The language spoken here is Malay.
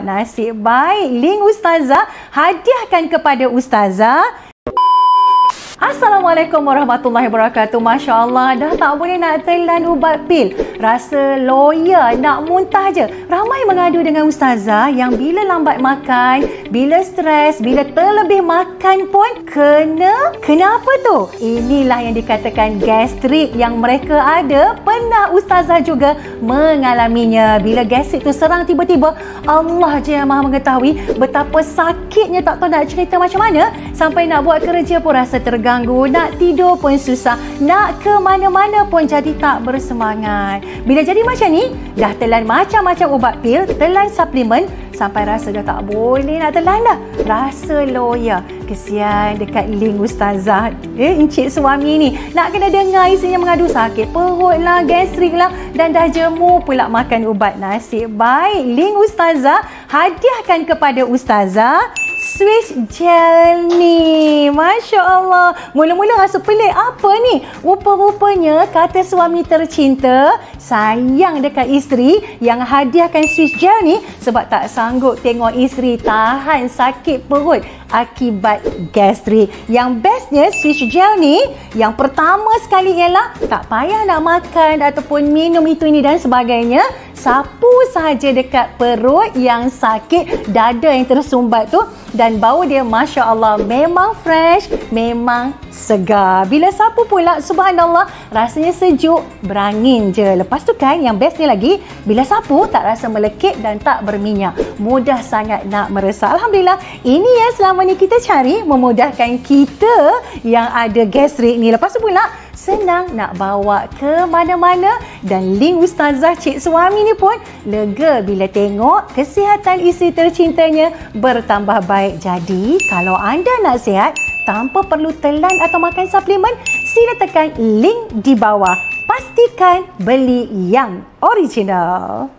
Nasib baik, link Ustazah hadiahkan kepada Ustazah. Assalamualaikum warahmatullahi wabarakatuh. Masya Allah, dah tak boleh nak telan ubat pil. Rasa loya, nak muntah je. Ramai mengadu dengan Ustazah yang bila lambat makan, bila stres, bila terlebih makan pun kena apa tu? Inilah yang dikatakan gastrik yang mereka ada. Pernah Ustazah juga mengalaminya. Bila gastrik tu serang tiba-tiba, Allah je yang maha mengetahui betapa sakitnya, tak tahu nak cerita macam mana. Sampai nak buat kerja pun rasa terganggu, nak tidur pun susah, nak ke mana-mana pun jadi tak bersemangat. Bila jadi macam ni, dah telan macam-macam ubat pil, telan suplemen, sampai rasa dah tak boleh nak telan dah. Rasa loya. Kesian dekat link Ustazah. Encik suami ni nak kena dengar isinya mengadu sakit perut lah, gastrik lah, dan dah jemu pula makan ubat. Nasib baik, link Ustazah hadiahkan kepada Ustazah Swiss gel ni. Masya Allah. Mula-mula rasa pelik. Apa ni? Rupa-rupanya kata suami tercinta sayang dekat isteri yang hadiahkan Swiss gel ni sebab tak sanggup tengok isteri tahan sakit perut akibat gastrik. Yang bestnya Swiss gel ni, yang pertama sekali ialah tak payah nak makan ataupun minum itu ini dan sebagainya. Sapu sahaja dekat perut yang sakit, dada yang tersumbat tu, dan bau dia Masya Allah memang fresh, memang segar. Bila sapu pula, subhanallah, rasanya sejuk, berangin je. Lepas tu kan yang bestnya lagi, bila sapu tak rasa melekit dan tak berminyak. Mudah sangat nak meresap. Alhamdulillah, ini yang selama ni kita cari, memudahkan kita yang ada gastrik ni. Lepas tu pula senang nak bawa ke mana-mana, dan link Ustazah cik suami ni pun lega bila tengok kesihatan isteri tercintanya bertambah baik. Jadi kalau anda nak sihat tanpa perlu telan atau makan suplemen, sila tekan link di bawah. Pastikan beli yang original.